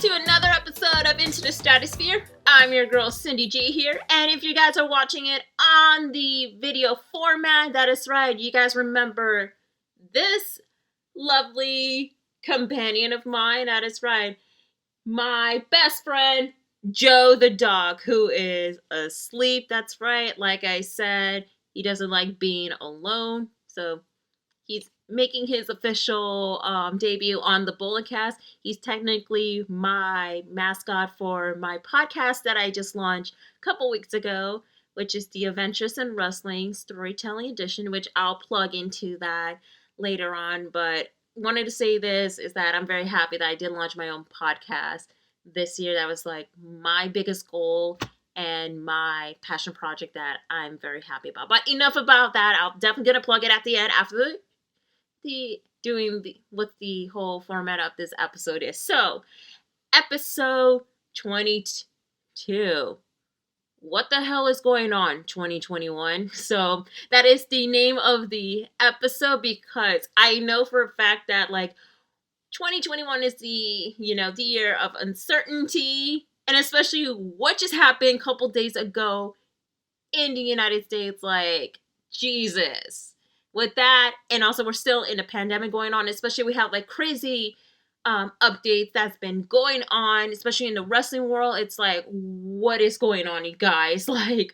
to another episode of Into the Stratusphere. I'm your girl Cindy G here, and if you guys are watching it on the video format, that is right, you guys remember this lovely companion of mine, that is right, my best friend, Joe the dog, who is asleep, that's right, like I said, he doesn't like being alone, so he's making his official debut on the Bulletcast. He's technically my mascot for my podcast that I just launched a couple weeks ago, which is the Adventures in Wrestling Storytelling Edition, which I'll plug into that later on. But wanted to say this is that I'm very happy that I did launch my own podcast this year. That was like my biggest goal and my passion project that I'm very happy about. But enough about that. I'm definitely gonna plug it at the end after what the whole format of this episode is. So, episode 22. What the hell is going on, 2021? So, that is the name of the episode because I know for a fact that, 2021 is the year of uncertainty, and especially what just happened a couple days ago in the United States, Jesus. With that, and also we're still in a pandemic going on, especially we have crazy updates that's been going on, especially in the wrestling world. It's what is going on, you guys? We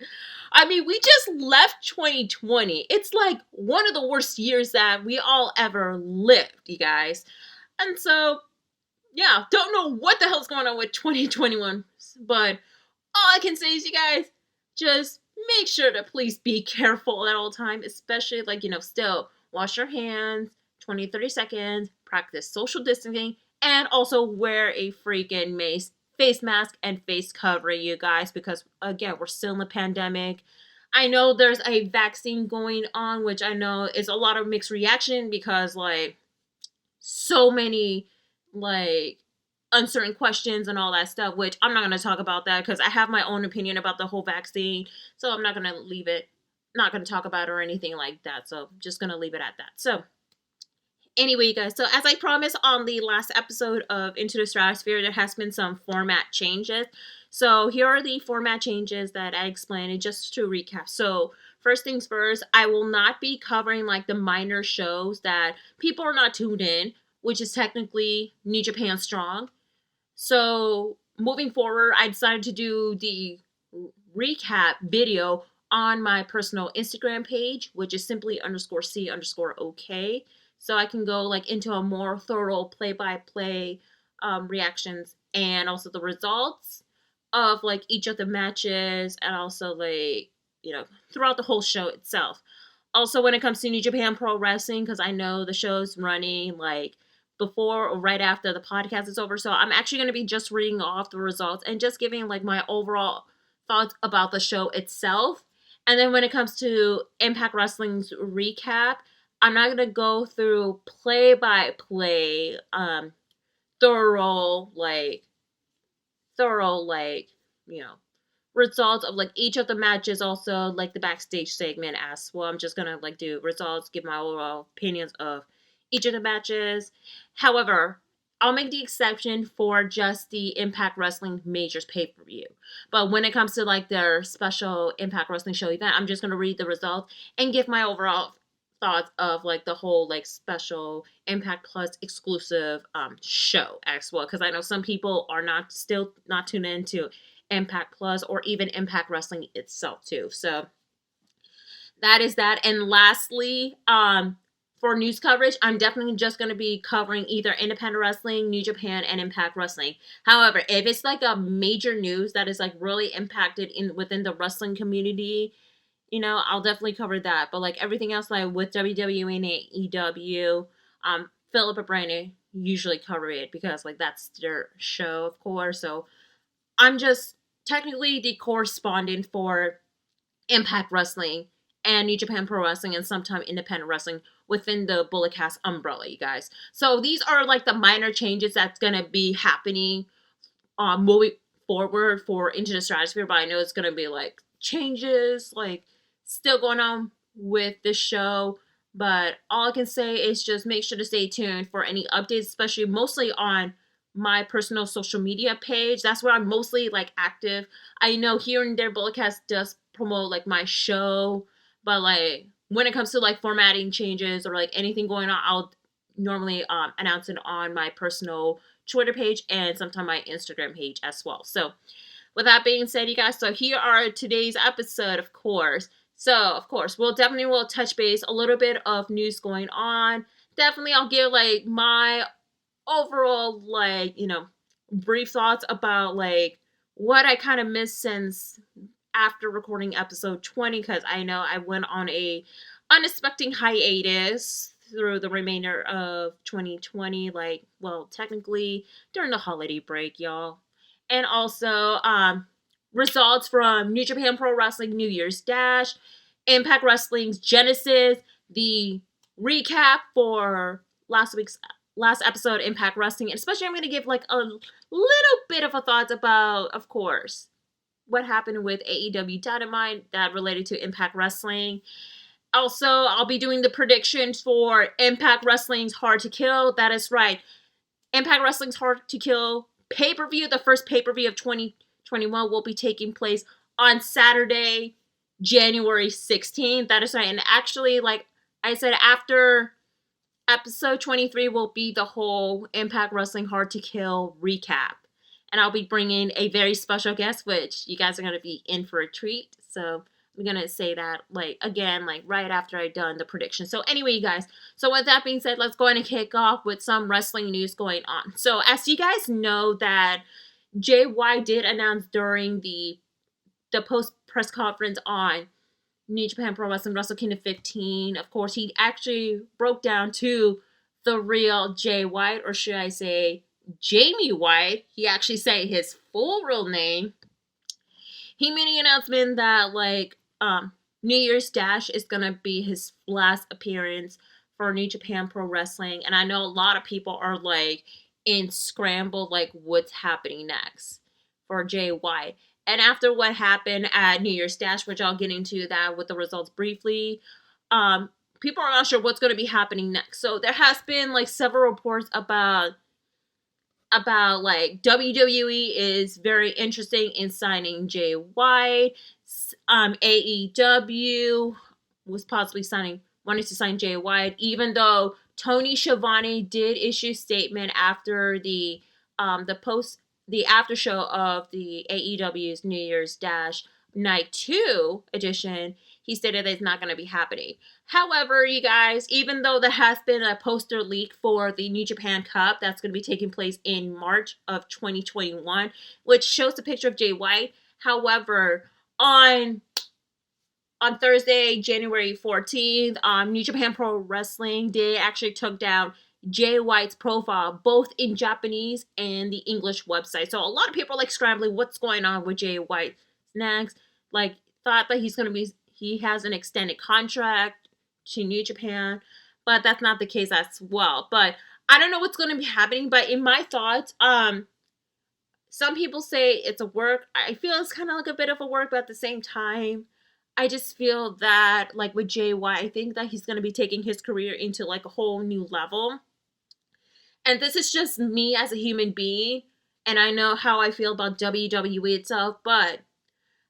just left 2020. It's one of the worst years that we all ever lived, you guys. And so, yeah, don't know what the hell's going on with 2021, but all I can say is, you guys, just make sure to please be careful at all times, especially still wash your hands 20-30 seconds, practice social distancing, and also wear a freaking face mask and face covering, you guys, because again, we're still in the pandemic. I know there's a vaccine going on, which I know is a lot of mixed reaction because so many uncertain questions and all that stuff, which I'm not going to talk about that because I have my own opinion about the whole vaccine, so I'm not going to talk about it or anything like that, so just going to leave it at that. So anyway, you guys, so as I promised on the last episode of Into the Stratosphere, there has been some format changes. So here are the format changes that I explained, and just to recap. So first things first, I will not be covering the minor shows that people are not tuned in, which is technically New Japan Strong. So moving forward, I decided to do the recap video on my personal Instagram page, which is simply _C_OK. So I can go into a more thorough play-by-play reactions and also the results of each of the matches and also throughout the whole show itself. Also, when it comes to New Japan Pro Wrestling, because I know the show's running before or right after the podcast is over. So I'm actually going to be just reading off the results and just giving my overall thoughts about the show itself. And then when it comes to Impact Wrestling's recap, I'm not going to go through play-by-play, thorough, results of each of the matches, also the backstage segment as well. I'm just going to do results, give my overall opinions of each of the matches. However, I'll make the exception for just the Impact Wrestling Majors pay-per-view. But when it comes to their special Impact Wrestling show event, I'm just going to read the results and give my overall thoughts of the whole special Impact Plus exclusive show as well. Because I know some people are still not tuned into Impact Plus or even Impact Wrestling itself too. So that is that. And lastly, for news coverage, I'm definitely just going to be covering either Independent Wrestling, New Japan, and Impact Wrestling. However, if it's a major news that is really impacted within the wrestling community, I'll definitely cover that. But everything else, with WWE and AEW, Philip and Brandon usually cover it because that's their show, of course. So I'm just technically the correspondent for Impact Wrestling and New Japan Pro Wrestling and sometime Independent Wrestling within the Bulletcast umbrella, you guys. So these are the minor changes that's going to be happening moving forward for Into the Stratosphere, but I know it's going to be changes still going on with the show. But all I can say is just make sure to stay tuned for any updates, especially mostly on my personal social media page. That's where I'm mostly like active. I know here and there Bulletcast does promote like my show, but like when it comes to like formatting changes or like anything going on, I'll normally announce it on my personal Twitter page and sometimes my Instagram page as well. So with that being said, you guys, so here are today's episode, of course. So, of course, we'll definitely will touch base a little bit of news going on. Definitely, I'll give like my overall like brief thoughts about like what I kind of missed since after recording episode 20, because I know I went on a unexpected hiatus through the remainder of 2020, like, well, technically during the holiday break, y'all. And also results from New Japan Pro Wrestling New Year's Dash, Impact Wrestling's Genesis, the recap for last episode Impact Wrestling, and especially I'm going to give like a little bit of a thoughts about, of course, what happened with AEW Dynamite that related to Impact Wrestling. Also, I'll be doing the predictions for Impact Wrestling's Hard to Kill. That is right. Impact Wrestling's Hard to Kill pay-per-view, the first pay-per-view of 2021, will be taking place on Saturday, January 16th. That is right. And actually, like I said, after episode 23 will be the whole Impact Wrestling Hard to Kill recap. And I'll be bringing a very special guest, which you guys are going to be in for a treat. So I'm going to say that, like, again, like, right after I've done the prediction. So anyway, you guys, so with that being said, let's go ahead and kick off with some wrestling news going on. So as you guys know that JY did announce during the post-press conference on New Japan Pro Wrestling Wrestle Kingdom 15, of course, he actually broke down to the real Jay White, or should I say Jamie White. He actually said his full real name. He made an announcement that, like, New Year's Dash is going to be his last appearance for New Japan Pro Wrestling. And I know a lot of people are, like, in scramble, like, what's happening next for Jay White. And after what happened at New Year's Dash, which I'll get into that with the results briefly, people are not sure what's going to be happening next. So there has been, like, several reports about like WWE is very interesting in signing Jay White. AEW was possibly wanted to sign Jay White, even though Tony Schiavone did issue a statement after the after show of the AEW's New Year's Dash Night 2 edition. He stated that it's not going to be happening. However, you guys, even though there has been a poster leak for the New Japan Cup that's going to be taking place in March of 2021, which shows a picture of Jay White. However, on Thursday, January 14th, New Japan Pro Wrestling did actually took down Jay White's profile, both in Japanese and the English website. So a lot of people are like scrambling, what's going on with Jay White next? Like, thought that he has an extended contract to New Japan, but that's not the case as well. But I don't know what's going to be happening, but in my thoughts, some people say it's a work. I feel it's kind of like a bit of a work, but at the same time, I just feel that, like, with Jay White, I think that he's going to be taking his career into, like, a whole new level. And this is just me as a human being, and I know how I feel about WWE itself, but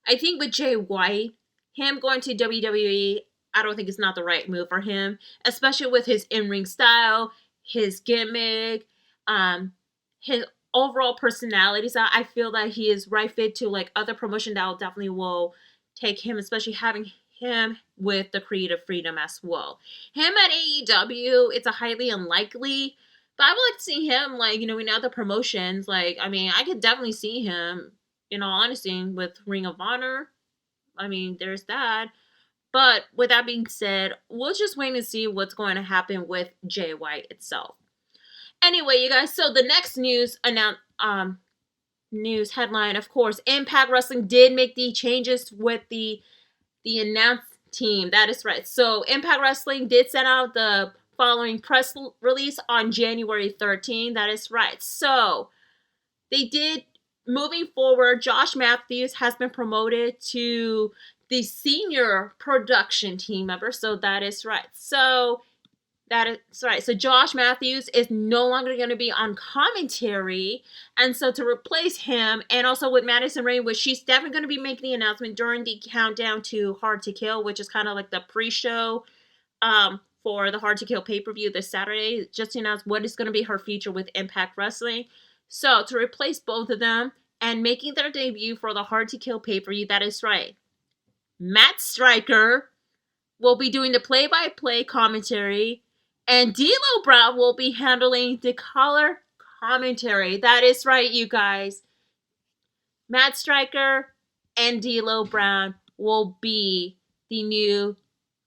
I think with Jay White, him going to WWE, I don't think it's not the right move for him, especially with his in-ring style, his gimmick, his overall personality. So I feel that he is right fit to, like, other promotion that definitely will take him, especially having him with the creative freedom as well. Him at AEW, it's a highly unlikely, but I would like to see him, like, in other promotions. Like, I mean, I could definitely see him, in all honesty, with Ring of Honor. I mean, there's that. But with that being said, we'll just wait and see what's going to happen with Jay White itself. Anyway, you guys, so the next news headline, of course, Impact Wrestling did make the changes with the announced team. That is right. So Impact Wrestling did send out the following press release on January 13th. That is right. So they did, moving forward, Josh Matthews has been promoted to the senior production team member. So that is right. So That is right. So Josh Matthews is no longer going to be on commentary, and so to replace him, and also with Madison Rayne, which she's definitely going to be making the announcement during the countdown to Hard to Kill, which is kind of like the pre-show for the Hard to Kill pay-per-view this Saturday, just to announce what is going to be her future with Impact Wrestling. So to replace both of them and making their debut for the Hard to Kill pay-per-view, that is right, Matt Striker will be doing the play-by-play commentary, and D'Lo Brown will be handling the color commentary. That is right, you guys. Matt Striker and D'Lo Brown will be the new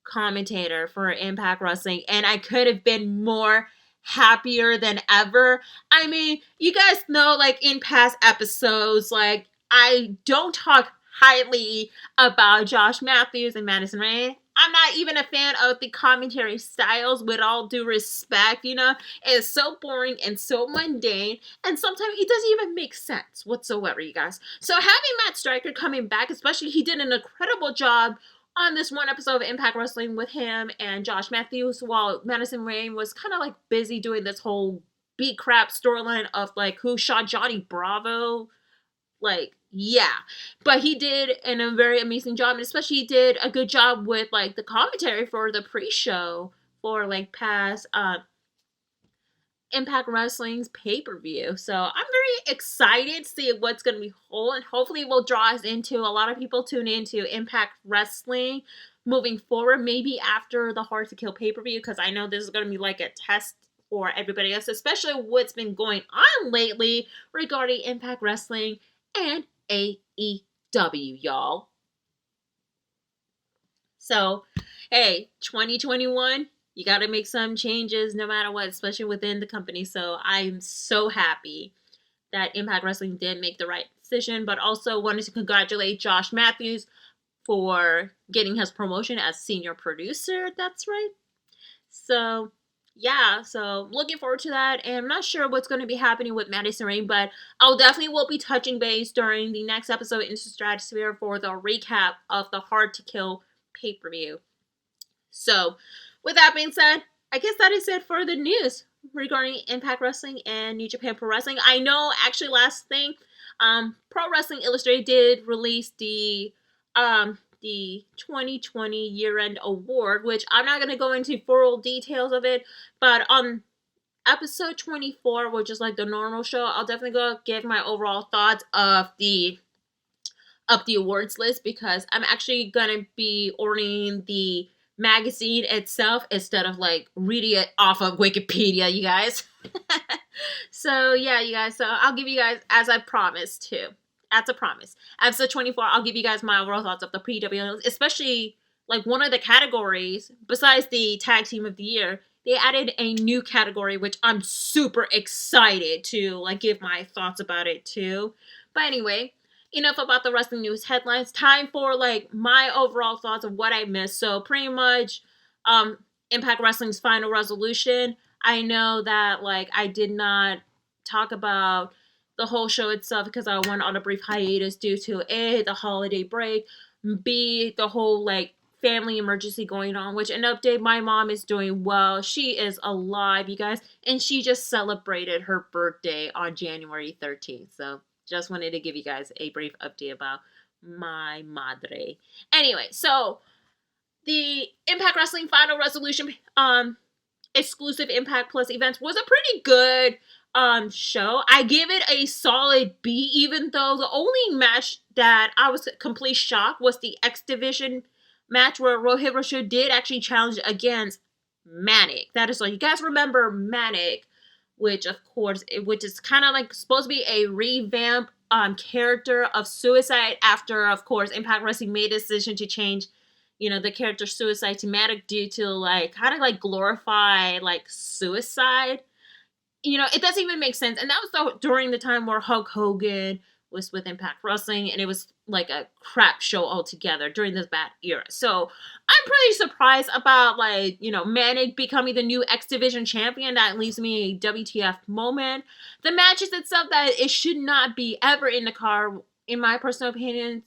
commentator for Impact Wrestling, and I could have been more happier than ever. I mean, you guys know, like, in past episodes, like, I don't talk highly about Josh Matthews and Madison Rayne. I'm not even a fan of the commentary styles, with all due respect, you know? It's so boring and so mundane, and sometimes it doesn't even make sense whatsoever, you guys. So having Matt Striker coming back, especially, he did an incredible job on this one episode of Impact Wrestling with him and Josh Matthews, while Madison Rayne was kind of like busy doing this whole beat crap storyline of like who shot Johnny Bravo. Like, yeah. But he did a very amazing job, and especially he did a good job with like the commentary for the pre-show for like past Impact Wrestling's pay-per-view. So I'm very excited to see what's going to be whole, and hopefully it will draw us into a lot of people tune into Impact Wrestling moving forward, maybe after the Hard to Kill pay-per-view, because I know this is going to be like a test for everybody else, especially what's been going on lately regarding Impact Wrestling and AEW, y'all. So, hey, 2021, you got to make some changes no matter what, especially within the company. So I'm so happy that Impact Wrestling did make the right decision, but also wanted to congratulate Josh Matthews for getting his promotion as senior producer. That's right. So, yeah, so looking forward to that. And I'm not sure what's going to be happening with Madison Rayne, but I'll definitely will be touching base during the next episode into Stratusphere for the recap of the Hard to Kill pay-per-view. So, with that being said, I guess that is it for the news regarding Impact Wrestling and New Japan Pro Wrestling. I know, actually, last thing, Pro Wrestling Illustrated did release the 2020 year-end award, which I'm not going to go into full details of it, but on episode 24, which is like the normal show, I'll definitely go give my overall thoughts of the awards list, because I'm actually going to be ordering the magazine itself instead of like reading it off of Wikipedia, you guys. So yeah, you guys, so I'll give you guys, as I promised to, that's a promise, episode 24, I'll give you guys my overall thoughts of the PW, especially like one of the categories besides the tag team of the year. They added a new category, which I'm super excited to like give my thoughts about it too. But anyway, enough about the wrestling news headlines. Time for like my overall thoughts of what I missed. So pretty much Impact Wrestling's final resolution. I know that like I did not talk about the whole show itself because I went on a brief hiatus due to A, the holiday break, B, the whole like family emergency going on, which an update, my mom is doing well. She is alive, you guys, and she just celebrated her birthday on January 13th. So just wanted to give you guys a brief update about my madre. Anyway, so the Impact Wrestling Final Resolution exclusive Impact Plus events was a pretty good show. I give it a solid B, even though the only match that I was completely shocked was the X Division match where Rohit Rashid did actually challenge against Manic. That is like, you guys remember Manic, which of course, which is kind of like supposed to be a revamp character of Suicide after, of course, Impact Wrestling made a decision to change, you know, the character Suicide to Manic due to like kind of like glorify like suicide. You know, it doesn't even make sense. And that was during the time where Hulk Hogan was with Impact Wrestling, and it was like a crap show altogether during this bad era. So I'm pretty surprised about like, you know, Manic becoming the new X Division champion. That leaves me a WTF moment. The matches itself, that it should not be ever in the card, in my personal opinion,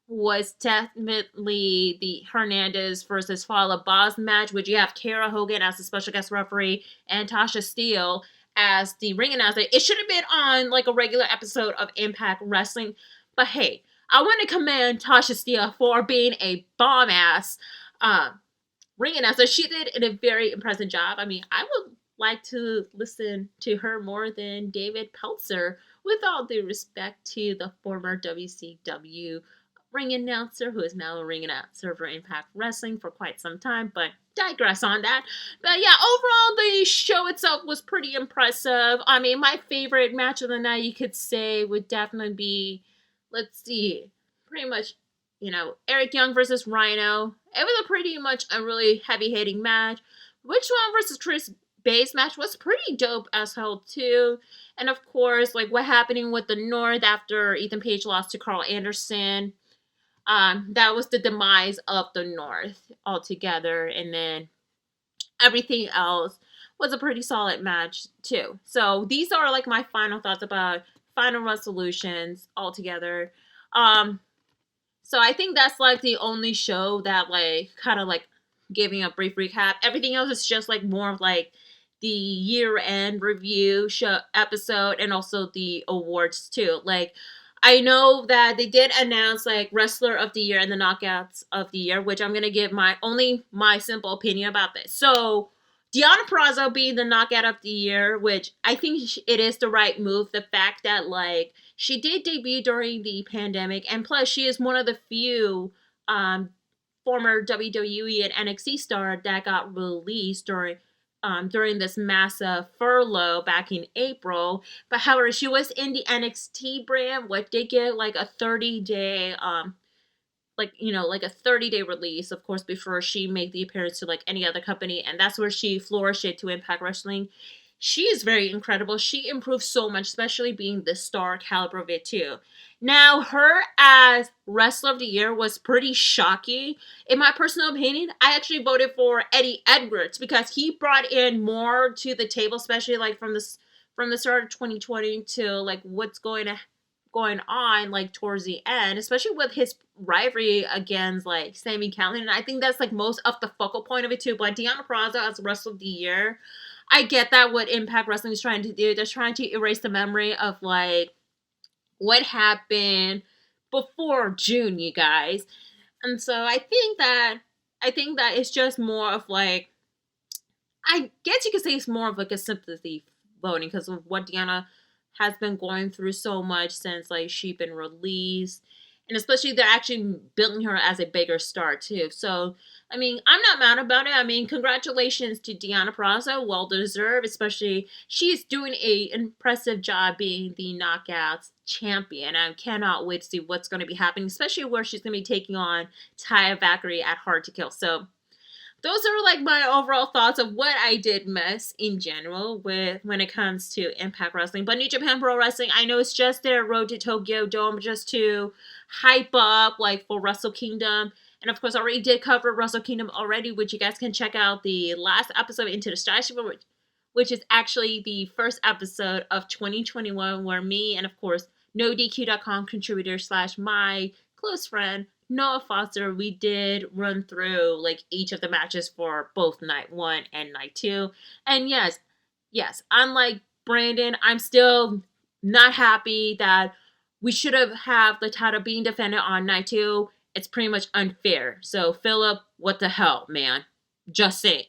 was definitely the Hernandez versus Fallah Boss match, which you have Kara Hogan as the special guest referee and Tasha Steele as the ring announcer. It should have been on like a regular episode of Impact Wrestling, but hey, I want to commend Tasha Steele for being a bomb ass uh, ring announcer. She did a very impressive job. I mean, I would like to listen to her more than David Peltzer, with all due respect to the former WCW ring announcer who is now a ring announcer for Impact Wrestling for quite some time, but digress on that. But yeah, overall the show itself was pretty impressive. I mean, my favorite match of the night, you could say, would definitely be, let's see, pretty much, Eric Young versus Rhino. It was a pretty much a really heavy hitting match. Witch One versus Chris Bay's match was pretty dope as hell too. And of course, like what happening with the North after Ethan Page lost to Carl Anderson. That was the demise of the North altogether. And then everything else was a pretty solid match too. So these are like my final thoughts about final resolutions altogether. Um, so I think that's like the only show that like kind of like giving a brief recap. Everything else is just like more of like the year end review show episode and also the awards too. Like I know that they did announce like wrestler of the year and the knockouts of the year, which I'm gonna give my simple opinion about this. So Deonna Purrazzo being the knockout of the year, which I think it is the right move. The fact that like she did debut during the pandemic, and plus she is one of the few former WWE and NXT star that got released during this massive furlough back in April. But however, she was in the NXT brand, what they get like a 30-day like a 30-day release, of course, before she made the appearance to like any other company, and that's where she flourished it to Impact Wrestling. She is very incredible. She improved so much, especially being the star caliber of it too. Now, her as wrestler of the year was pretty shocking. In my personal opinion, I actually voted for Eddie Edwards because he brought in more to the table, especially like from the start of 2020 to like what's going on like towards the end, especially with his rivalry against like Sami Callihan. And I think that's like most of the focal point of it too. But Deonna Purrazzo as Wrestler of the Year, I get that what Impact Wrestling is trying to do. They're trying to erase the memory of like what happened before June, you guys. And so I think that it's just more of like, I guess you could say it's more of like a sympathy voting because of what Deanna has been going through so much since like she been released, and especially they're actually building her as a bigger star too. So I mean, I'm not mad about it. I mean, congratulations to Deonna Purrazzo, well deserved. Especially she's doing a impressive job being the Knockouts champion. I cannot wait to see what's going to be happening, especially where she's going to be taking on Taya Valkyrie at Hard to Kill. So those are like my overall thoughts of what I did miss in general with when it comes to Impact Wrestling. But New Japan Pro Wrestling, I know it's just their road to Tokyo Dome just to hype up like for Wrestle Kingdom. And of course, I already did cover Wrestle Kingdom already, which you guys can check out the last episode Into the Stratusphere, which is actually the first episode of 2021, where me and of course NoDQ.com contributor / my close friend Noah Foster, we did run through like each of the matches for both night 1 and night 2. And yes, unlike Brandon, I'm still not happy that we should have the title being defended on night 2. It's pretty much unfair. So Philip, what the hell, man? Just saying.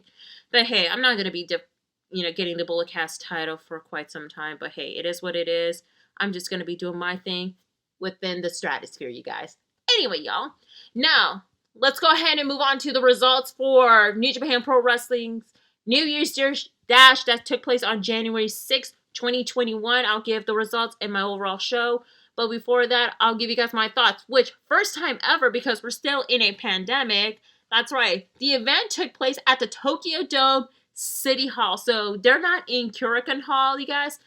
But hey, I'm not gonna be getting the Bullet Cast title for quite some time. But hey, it is what it is. I'm just gonna be doing my thing within the stratosphere, you guys. Anyway, y'all, now let's go ahead and move on to the results for New Japan Pro Wrestling's New Year's Dash that took place on January 6th, 2021. I'll give the results in my overall show. But before that, I'll give you guys my thoughts, which first time ever because we're still in a pandemic. That's right. The event took place at the Tokyo Dome City Hall. So they're not in Kurikan Hall, you guys,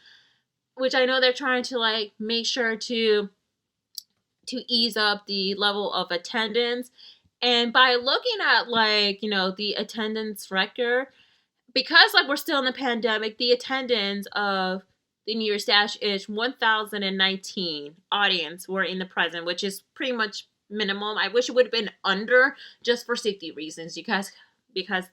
which I know they're trying to like make sure to ease up the level of attendance. And by looking at like, the attendance record, because like we're still in the pandemic, the attendance of the New Year's Dash is 1,019 audience were in the present, which is pretty much minimum. I wish it would have been under, just for safety reasons, because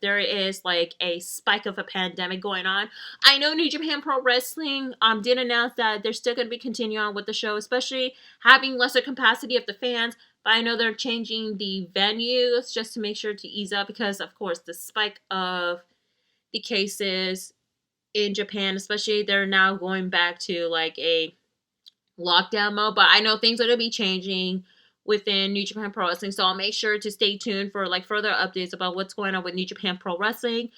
there is like a spike of a pandemic going on. I know New Japan Pro Wrestling did announce that they're still going to be continuing on with the show, especially having lesser capacity of the fans. But I know they're changing the venues just to make sure to ease up, because of course the spike of the cases in Japan, especially, they're now going back to like a lockdown mode. But I know things are going to be changing within New Japan Pro Wrestling, so I'll make sure to stay tuned for like further updates about what's going on with New Japan Pro Wrestling.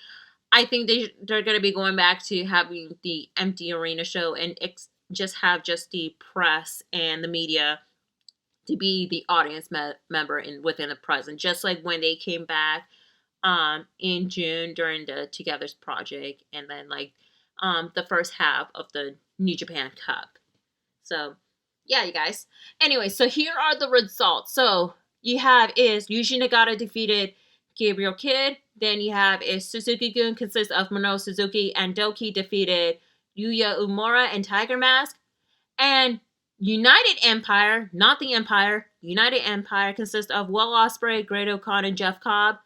I think they're going to be going back to having the empty arena show and just have just the press and the media to be the audience member within the present, just like when they came back in June during the Togethers project, and then like the first half of the New Japan Cup. So yeah, you guys. Anyway, so here are the results. So you have is Yuji Nagata defeated Gabriel Kidd. Then you have is Suzuki-gun consists of Minoru Suzuki, and Doki defeated Yuya Uemura and Tiger Mask. And United Empire, not the Empire, United Empire consists of Will Ospreay, Great-O-Khan, and Jeff Cobb,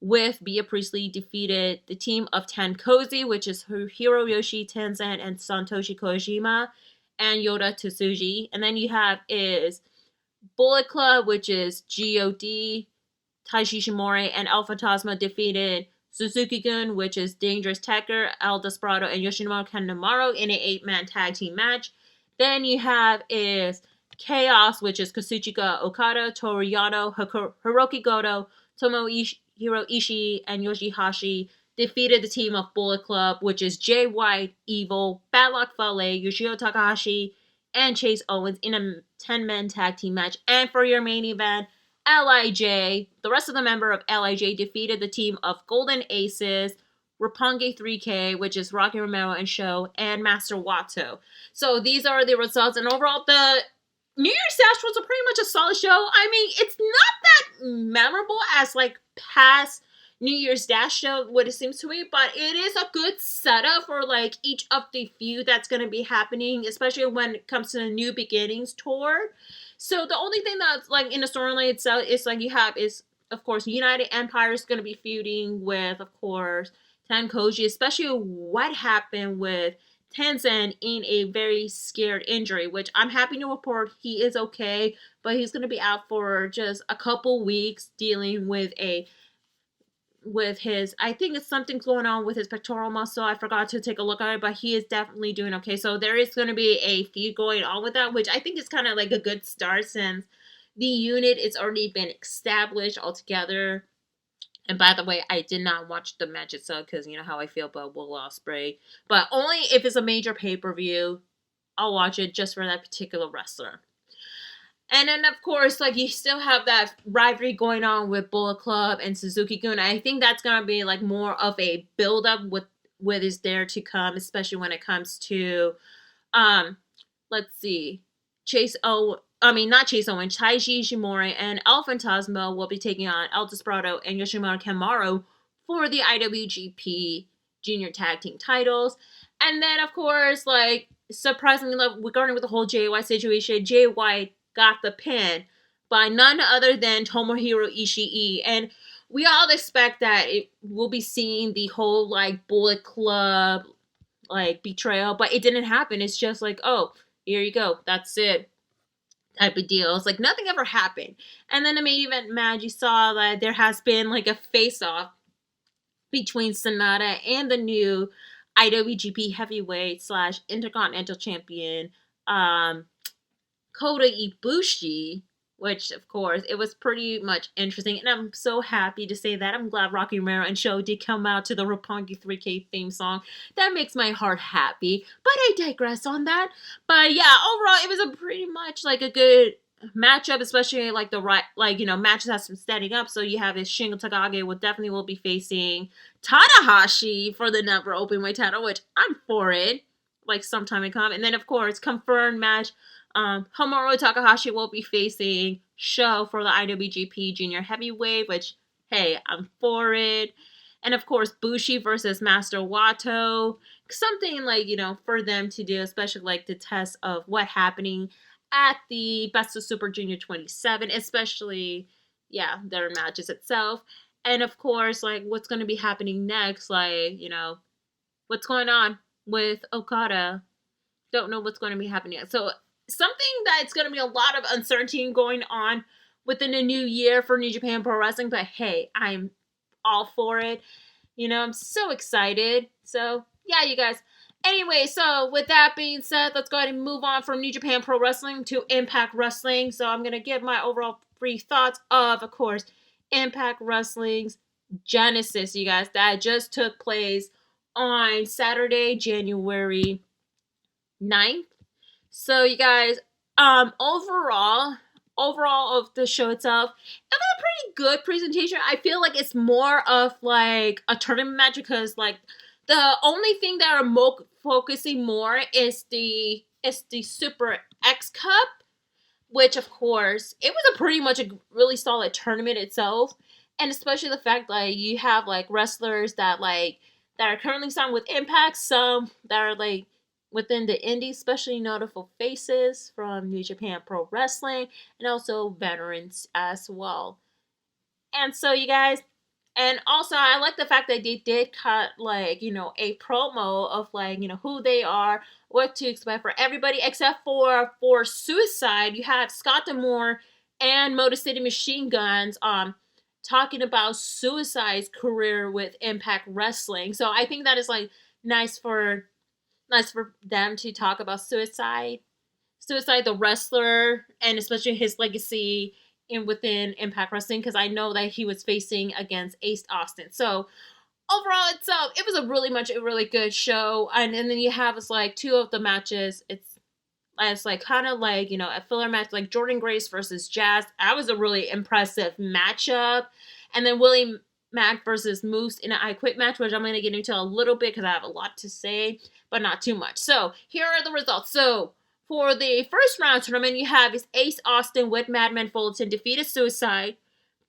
with Bea Priestley defeated the team of Tenkozi, which is Hiroyoshi Tenzan and Santoshi Kojima, and Yota Tsuji. And then you have is Bullet Club, which is G.O.D., Taishi Shimori, and El Fantasma defeated Suzuki-gun, which is Dangerous Tekker, El Desperado, and Yoshinori Kanemaru in an 8-man tag team match. Then you have is Chaos, which is Kazuchika Okada, Toru Yano, Hiroki Goto, Tomohiro Ishii, and Yoshihashi defeated the team of Bullet Club, which is Jay White, Evil, Batlock Fale, Yoshio Takahashi, and Chase Owens in a 10-man tag team match. And for your main event, LIJ, the rest of the member of LIJ defeated the team of Golden Aces, Roppongi 3K, which is Rocky Romero and Sho, and Master Wato. So these are the results, and overall, the New Year's Dash was a pretty much a solid show. I mean, it's not that memorable as like past New Year's Dash show, what it seems to me, but it is a good setup for like each of the feud that's going to be happening, especially when it comes to the New Beginnings tour. So the only thing that's like in the storyline itself is like you have is, of course, United Empire is going to be feuding with, of course, Tenkoji, especially what happened with Tenzan in a very scared injury, which I'm happy to report he is okay, but he's going to be out for just a couple weeks dealing with his, I think it's something going on with his pectoral muscle. I forgot to take a look at it, but he is definitely doing okay. So there is going to be a feud going on with that, which I think is kind of like a good start since the unit has already been established altogether. And by the way, I did not watch the match itself because you know how I feel about Will Ospreay. But only if it's a major pay-per-view, I'll watch it just for that particular wrestler. And then, of course, like, you still have that rivalry going on with Bullet Club and Suzuki-gun. I think that's going to be, like, more of a build-up with what is there to come, especially when it comes to, let's see, not Chase Owens, Taiji Ishimori and El Fantasma will be taking on El Desperado and Yoshimura Kanemaru for the IWGP Junior Tag Team titles. And then, of course, like, surprisingly, regarding with the whole Jay White situation, Jay White got the pin by none other than Tomohiro Ishii. And we all expect that it will be seeing the whole, like, Bullet Club, like, betrayal, but it didn't happen. It's just like, oh, here you go, that's it, type of deal. It's like nothing ever happened. And then the main event match, you saw that there has been like a face-off between Sonata and the new IWGP Heavyweight / Intercontinental Champion Kota Ibushi, which of course it was pretty much interesting, and I'm so happy to say that. I'm glad Rocky Romero and Sho did come out to the Roppongi 3K theme song. That makes my heart happy, but I digress on that. But yeah, overall it was a pretty much like a good matchup, especially like the right, like, you know, matches has been setting up. So you have this Shingo Takagi will be facing Tanahashi for the number openweight title, which I'm for it, like sometime to come. And then of course confirmed match, Hiromu Takahashi will be facing Sho for the IWGP Junior Heavyweight, which, hey, I'm for it. And of course, Bushi versus Master Wato. Something like, you know, for them to do, especially like the test of what happening at the Best of Super Junior 27, especially, yeah, their matches itself. And of course, like, what's going to be happening next? Like, what's going on with Okada? Don't know what's going to be happening. So, something that's going to be a lot of uncertainty going on within the new year for New Japan Pro Wrestling. But hey, I'm all for it. I'm so excited. So, yeah, you guys. Anyway, so with that being said, let's go ahead and move on from New Japan Pro Wrestling to Impact Wrestling. So, I'm going to give my overall brief thoughts of course, Impact Wrestling's Genesis, you guys, that just took place on Saturday, January 9th. So, you guys, overall of the show itself, it was a pretty good presentation. I feel like it's more of like a tournament match because like the only thing that are focusing more is the Super X Cup, which of course it was a pretty much a really solid tournament itself, and especially the fact like you have like wrestlers that are currently signed with Impact, some that are like within the indies, especially notable faces from New Japan Pro Wrestling, and also veterans as well. And so you guys, and also I like the fact that they did cut like, a promo of like, who they are, what to expect for everybody except for Suicide. You have Scott D'Amore and Motor City Machine Guns talking about Suicide's career with Impact Wrestling. So I think that is like nice for them to talk about Suicide the wrestler, and especially his legacy within Impact Wrestling, because I know that he was facing against Ace Austin. So overall itself, it was a really good show. And then you have like two of the matches. It's like kind of like, a filler match, like Jordan Grace versus Jazz. That was a really impressive matchup. And then Willie Mack versus Moose in an I Quit match, which I'm going to get into a little bit because I have a lot to say, but not too much. So here are the results. So for the first round tournament, you have is Ace Austin with Madman Fulton defeated Suicide.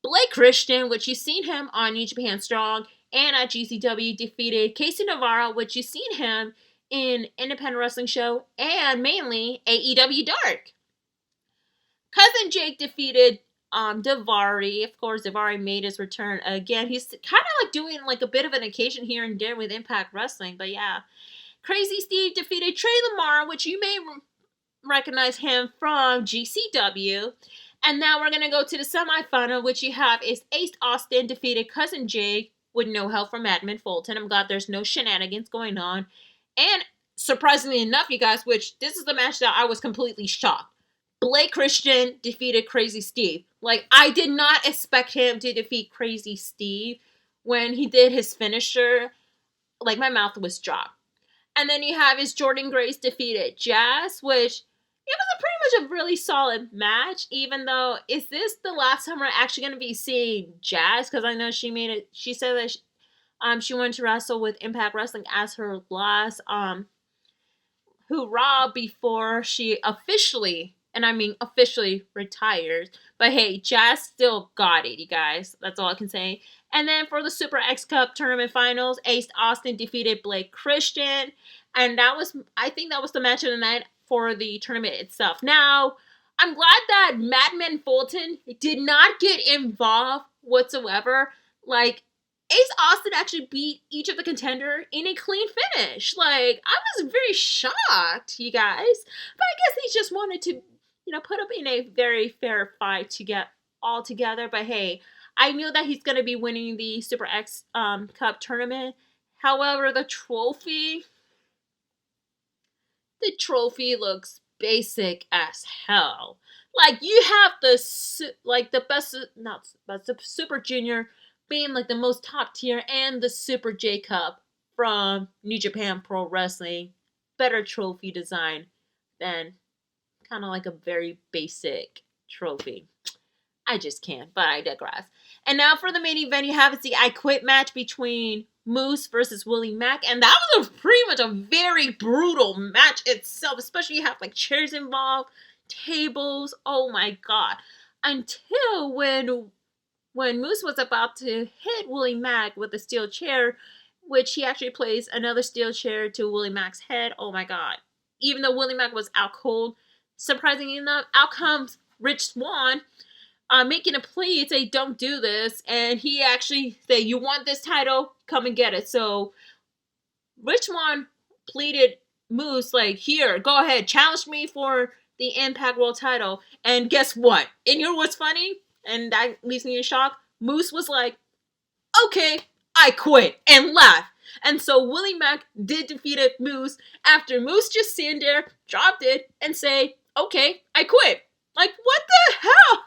Blake Christian, which you've seen him on New Japan Strong and at GCW, defeated Casey Navarro, which you've seen him in Independent Wrestling Show and mainly AEW Dark. Cousin Jake defeated Daivari. Of course, Daivari made his return again. He's kind of like doing like a bit of an occasion here and there with Impact Wrestling, but yeah. Crazy Steve defeated Trey Lamar, which you may recognize him from GCW. And now we're going to go to the semifinal, which you have is Ace Austin defeated Cousin Jake with no help from Madman Fulton. I'm glad there's no shenanigans going on. And surprisingly enough, you guys, which this is the match that I was completely shocked. Blake Christian defeated Crazy Steve. Like, I did not expect him to defeat Crazy Steve when he did his finisher. Like, my mouth was dropped. And then you have his Jordan Grace defeated Jazz, which it was pretty much a really solid match, even though, is this the last time we're actually going to be seeing Jazz? Because I know she said that she wanted to wrestle with Impact Wrestling as her last hurrah before she officially, and I mean officially, retires. But hey, Jazz still got it, you guys. That's all I can say. And then for the Super X Cup tournament finals, Ace Austin defeated Blake Christian. And I think that was the match of the night for the tournament itself. Now, I'm glad that Madman Fulton did not get involved whatsoever. Like, Ace Austin actually beat each of the contender in a clean finish. Like, I was very shocked, you guys. But I guess he just wanted to, put up in a very fair fight to get all together. But hey, I knew that he's going to be winning the Super X Cup tournament. However, the trophy looks basic as hell. Like, you have the best, not best, the Super Junior being like the most top tier, and the Super J Cup from New Japan Pro Wrestling. Better trophy design than kind of like a very basic trophy. I just can't, but I digress. And now for the main event, you have the I Quit match between Moose versus Willie Mack, and that was pretty much a very brutal match itself, especially you have like chairs involved, tables, oh my god. Until when Moose was about to hit Willie Mack with a steel chair, which he actually placed another steel chair to Willie Mack's head, oh my god. Even though Willie Mack was out cold, surprisingly enough, out comes Rich Swann, making a plea and say, "Don't do this," and he actually say, "You want this title? Come and get it." So Rich Swann pleaded Moose like, "Here, go ahead, challenge me for the Impact World title." And guess what? And you know what's funny? And that leaves me in shock. Moose was like, "Okay, I quit," and left. And so Willie Mack did defeat Moose after Moose just stand there, dropped it, and say, "Okay, I quit." Like, what the hell?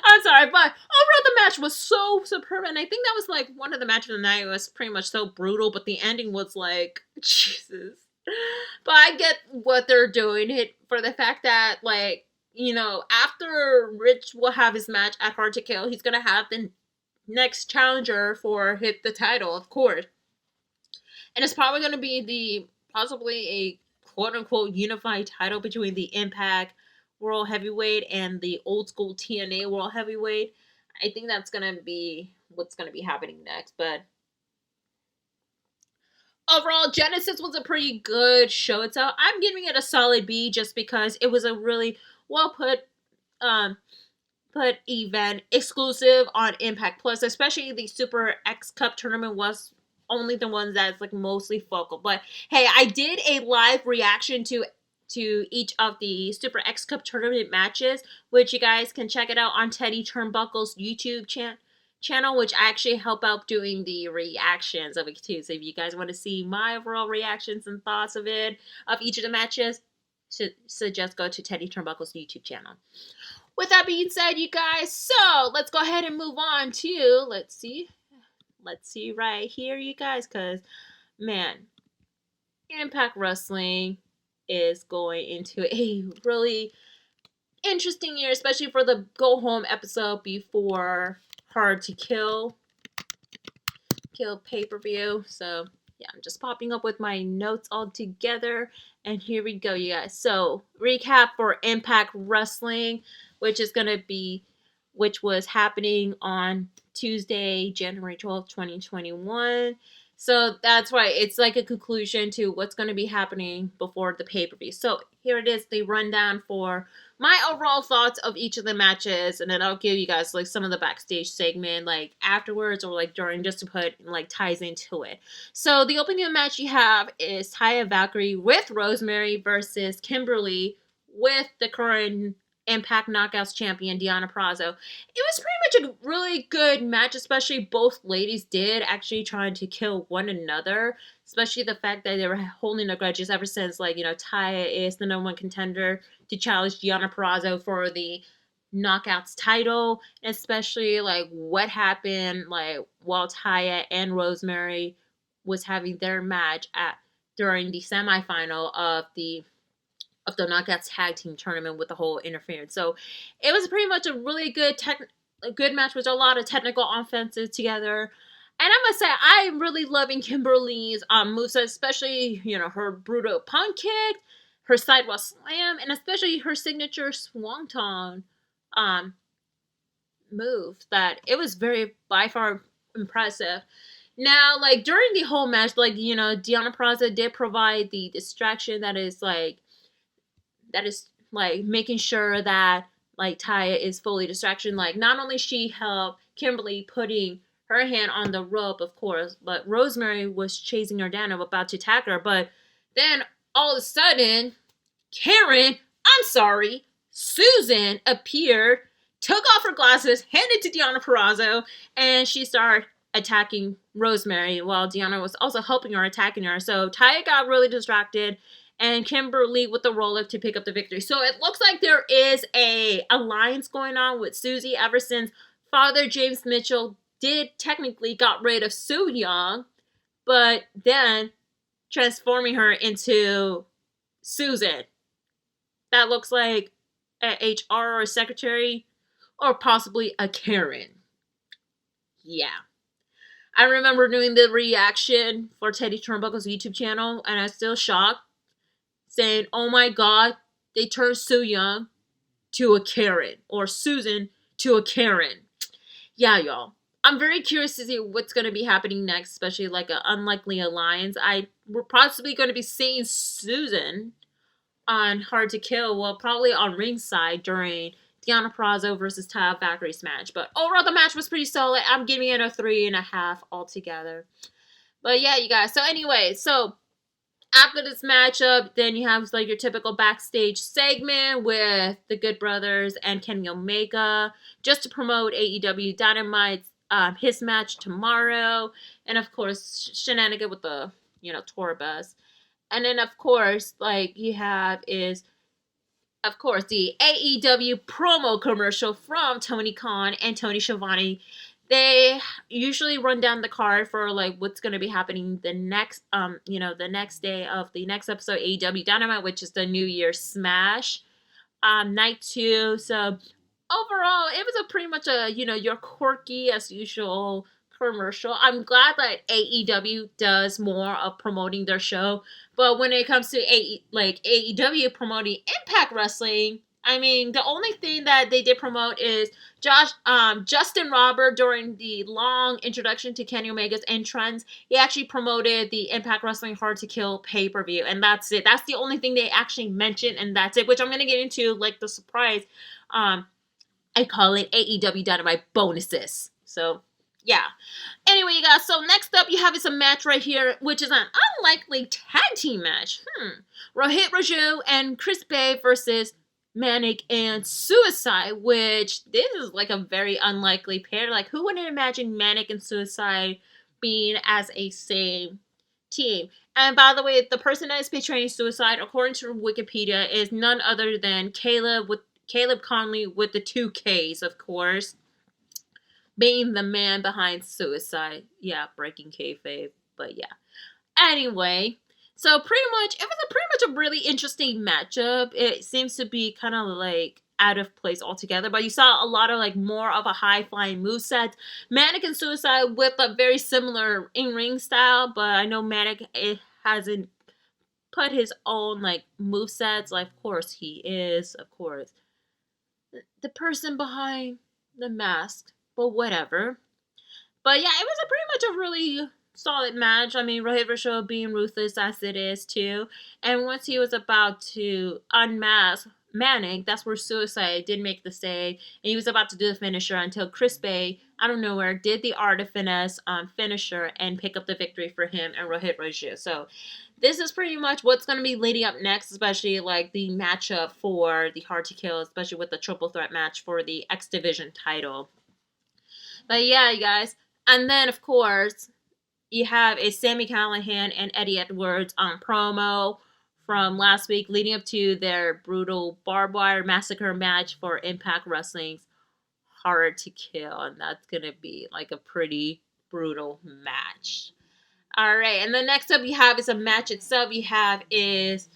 I'm sorry, but overall the match was so superb, and I think that was like one of the matches of the night. It was pretty much so brutal, but the ending was like, Jesus. But I get what they're doing it for the fact that, like, after Rich will have his match at Hard to Kill, he's gonna have the next challenger for hit the title, of course. And it's probably gonna be possibly a quote unquote unified title between the Impact World Heavyweight and the old school TNA World Heavyweight. I think that's gonna be what's gonna be happening next. But overall, Genesis was a pretty good show itself. I'm giving it a solid B just because it was a really well put event exclusive on Impact Plus, especially the Super X Cup tournament was only the ones that's like mostly focal. But hey, I did a live reaction to each of the Super X Cup tournament matches, which you guys can check it out on Teddy Turnbuckle's YouTube channel, which I actually help out doing the reactions of it too. So if you guys want to see my overall reactions and thoughts of each of the matches, suggest go to Teddy Turnbuckle's YouTube channel. With that being said, you guys, so let's go ahead and move on to, let's see right here, you guys, because, man, Impact Wrestling is going into a really interesting year, especially for the Go Home episode before Hard to Kill pay-per-view. So, yeah, I'm just popping up with my notes all together, and here we go, you guys. So, recap for Impact Wrestling, which was happening on Tuesday, January 12th, 2021. So that's why it's like a conclusion to what's going to be happening before the pay-per-view. So here it is, the rundown for my overall thoughts of each of the matches, and then I'll give you guys like some of the backstage segment like afterwards or like during, just to put like ties into it. So the opening match you have is Taya Valkyrie with Rosemary versus Kimberly with the current Impact Knockouts champion Deonna Purrazzo. It was pretty much a really good match, especially both ladies did actually trying to kill one another, especially the fact that they were holding their grudges ever since, like, Taya is the number one contender to challenge Deonna Purrazzo for the Knockouts title, especially like what happened like while Taya and Rosemary was having their match during the semifinal of the Knockouts Tag Team Tournament with the whole interference. So it was pretty much a really good match with a lot of technical offenses together. And I must say, I'm really loving Kimberly's moveset, especially, her brutal punt kick, her sidewalk slam, and especially her signature swanton move. That it was by far impressive. Now, like, during the whole match, like, Deonna Purrazzo did provide the distraction that is making sure that like Taya is fully distraction. Like, not only she helped Kimberly putting her hand on the rope, of course, but Rosemary was chasing her down and about to attack her. But then all of a sudden, Susan appeared, took off her glasses, handed to Deonna Purrazzo, and she started attacking Rosemary while Deonna was also helping her, attacking her. So Taya got really distracted, and Kimberly with the roll-up to pick up the victory. So it looks like there is a alliance going on with Susie ever since Father James Mitchell did technically got rid of Su Yung, but then transforming her into Susan. That looks like a HR or a secretary, or possibly a Karen. Yeah. I remember doing the reaction for Teddy Turnbuckle's YouTube channel, and I was still shocked, saying, oh my god, they turned Su Yung to a Karen, or Susan to a Karen. Yeah, y'all. I'm very curious to see what's going to be happening next, especially like an unlikely alliance. We're possibly going to be seeing Susan on Hard to Kill, well, probably on ringside during Deonna Purrazzo versus Taya Valkyrie's match. But overall, the match was pretty solid. I'm giving it a 3.5 altogether. But yeah, you guys. So anyway, so after this matchup, then you have like your typical backstage segment with the Good Brothers and Kenny Omega, just to promote AEW Dynamite's his match tomorrow, and of course shenanigan with the tour bus, and then of course like you have is of course the AEW promo commercial from Tony Khan and Tony Schiavone. They usually run down the card for like what's going to be happening the next the next day of the next episode AEW Dynamite, which is the New Year's Smash night 2. So overall it was a pretty much a your quirky as usual commercial. I'm glad that AEW does more of promoting their show, but when it comes to AEW promoting Impact Wrestling, I mean, the only thing that they did promote is Justin Robert during the long introduction to Kenny Omega's entrance. He actually promoted the Impact Wrestling Hard to Kill pay-per-view, and that's it. That's the only thing they actually mentioned, and that's it, which I'm going to get into, like, the surprise. I call it AEW Dynamite bonuses. So, yeah. Anyway, you guys, so next up you have is a match right here, which is an unlikely tag team match. Rohit Raju and Chris Bay versus Manic and Suicide, which this is like a very unlikely pair. Like, who would imagine Manic and Suicide being as a same team? And by the way, the person that is portraying Suicide, according to Wikipedia, is none other than Caleb Conley with the 2 Ks, of course, being the man behind Suicide. Yeah, breaking kayfabe, but yeah. Anyway, so it was pretty much a really interesting matchup. It seems to be kind of like out of place altogether, but you saw a lot of like more of a high flying moveset. Manic and Suicide with a very similar in ring style, but I know Manic hasn't put his own like movesets. Like, of course he is, of course, the person behind the mask, but whatever. But yeah, it was pretty much a really solid match. I mean, Rohit Raju being ruthless as it is too, and once he was about to unmask Manic, that's where Suicide did make the save, and he was about to do the finisher until Chris Bay, out of nowhere, did the art of finesse finisher and pick up the victory for him and Rohit Raju. So this is pretty much what's going to be leading up next, especially like the matchup for the Hard to Kill, especially with the triple threat match for the X Division title. But yeah, you guys. And then, of course, you have a Sami Callihan and Eddie Edwards promo from last week leading up to their brutal barbed wire massacre match for Impact Wrestling's Hard to Kill. And that's going to be like a pretty brutal match. All right. And the next up you have is a match itself. You have is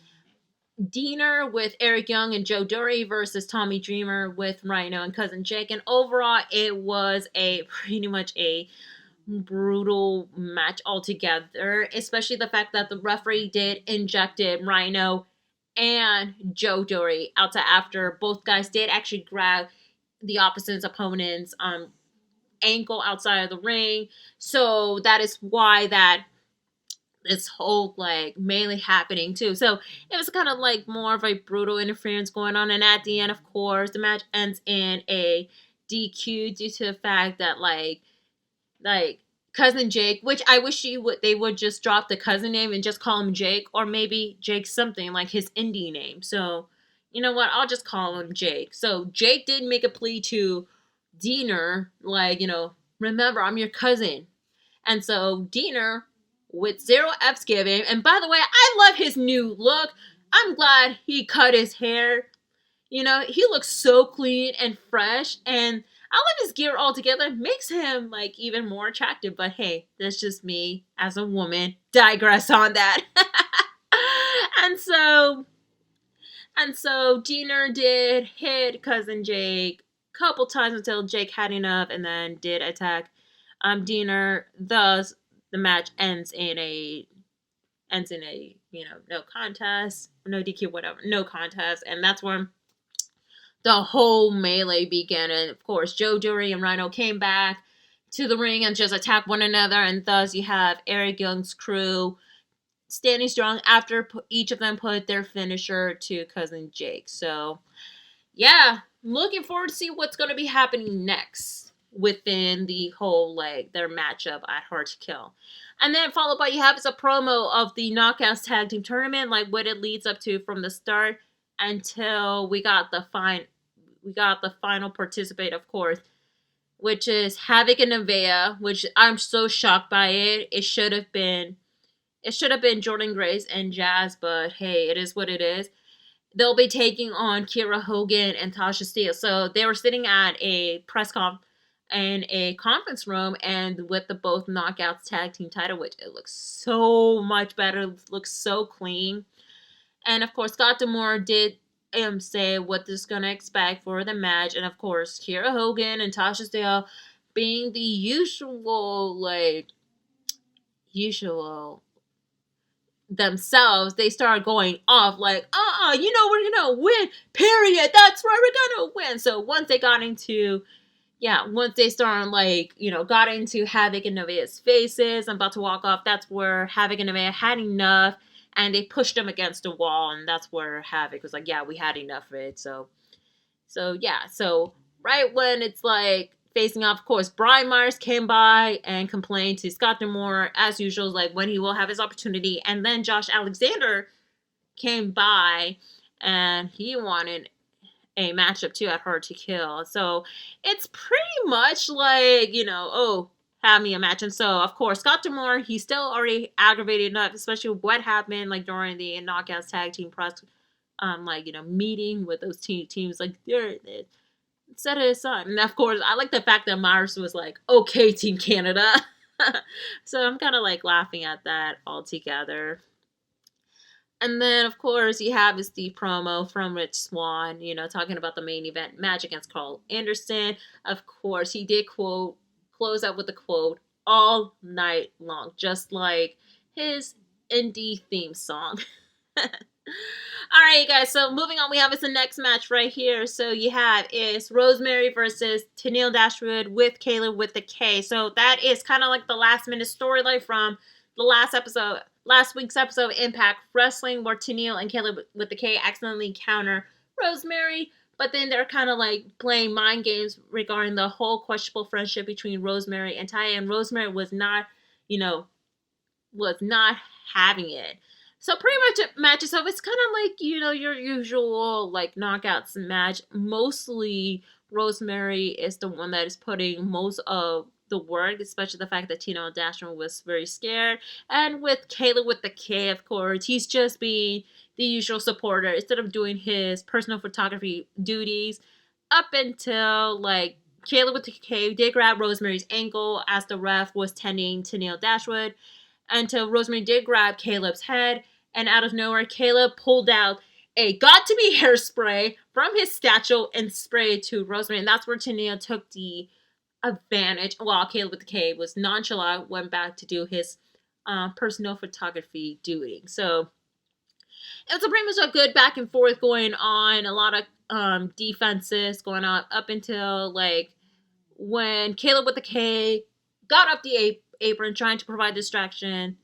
Diener with Eric Young and Joe Dory versus Tommy Dreamer with Rhino and Cousin Jake. And overall, it was pretty much a brutal match altogether, especially the fact that the referee did injected Rhino and Joe Dory out after both guys did actually grab the opposite opponent's ankle outside of the ring. So that is why that this whole like melee happening too. So it was kind of like more of a brutal interference going on, and at the end, of course, the match ends in a DQ due to the fact that like Cousin Jake, which I wish they would just drop the cousin name and just call him Jake, or maybe Jake something like his indie name. So you know what, I'll just call him Jake. So Jake did make a plea to Diener, like, remember, I'm your cousin. And so Diener, with 0 F's given, and by the way, I love his new look. I'm glad he cut his hair. He looks so clean and fresh, and I love his gear altogether. Makes him like even more attractive. But hey, that's just me as a woman. Digress on that. and so Diener did hit Cousin Jake a couple times until Jake had enough, and then did attack Diener. Thus, the match ends in a no contest, no DQ, whatever, no contest, and that's when the whole melee began. And of course, Joe Dory and Rhino came back to the ring and just attacked one another, and thus you have Eric Young's crew standing strong after each of them put their finisher to Cousin Jake. So, yeah, looking forward to see what's going to be happening next within the whole, like, their matchup at Hard to Kill. And then followed by, you have is a promo of the Knockouts Tag Team Tournament, like what it leads up to from the start until we got the final participant, of course, which is Havoc and Nevaeh, which I'm so shocked by it. It should have been Jordan Grace and Jazz, but hey, it is what it is. They'll be taking on Kiera Hogan and Tasha Steele. So they were sitting at a press conf in a conference room, and with the both Knockouts tag team title, which it looks so much better, it looks so clean. And of course, Scott D'Amore did say what they're gonna expect for the match, and of course, Kiera Hogan and Tasha Steele being the usual themselves, they start going off like, we're gonna win, period. That's right, we're gonna win. So once they started, like, got into Havoc and Nevaeh's faces, I'm about to walk off, that's where Havoc and Nevaeh had enough, and they pushed them against the wall, and that's where Havoc was like, yeah, we had enough of it. So yeah, so right when it's like facing off, of course, Brian Myers came by and complained to Scott D'Amore, as usual, like when he will have his opportunity. And then Josh Alexander came by and he wanted a matchup too at Hard to Kill. So it's pretty much like, have me a match. And so, of course, Scott D'Amore, he's still already aggravated enough, especially what happened like during the Knockouts Tag Team press, meeting with those teams. Like, they're set it aside. And of course, I like the fact that Myers was like, okay, Team Canada. So I'm kind of like laughing at that altogether. And then, of course, you have is the promo from Rich Swann, talking about the main event match against Carl Anderson. Of course, he did close out with a quote, all night long, just like his indie theme song. Alright, guys, so moving on, we have is the next match right here. So you have is Rosemary versus Tenille Dashwood with Kayla with the K. So that is kind of like the last minute storyline from the last week's episode of Impact Wrestling, where Tenille and Kayla with the K accidentally counter Rosemary, but then they're kind of like playing mind games regarding the whole questionable friendship between Rosemary and Taya, and Rosemary was not having it. So pretty much it matches up. It's kind of like, your usual like knockouts match. Mostly Rosemary is the one that is putting most of the work, especially the fact that Tino Dashman was very scared. And with Kayla with the K, of course, he's just being the usual supporter instead of doing his personal photography duties up until like Kayla with the K did grab Rosemary's ankle as the ref was tending to Neil Dashwood, until Rosemary did grab Caleb's head, and out of nowhere, Caleb pulled out a got-to-be hairspray from his satchel and sprayed to Rosemary, and that's where Tenille took the advantage, while Caleb with the K was nonchalant, went back to do his personal photography duty. So it was pretty much a good back and forth going on, a lot of defenses going on up until like when Caleb with the K got up the apron trying to provide distraction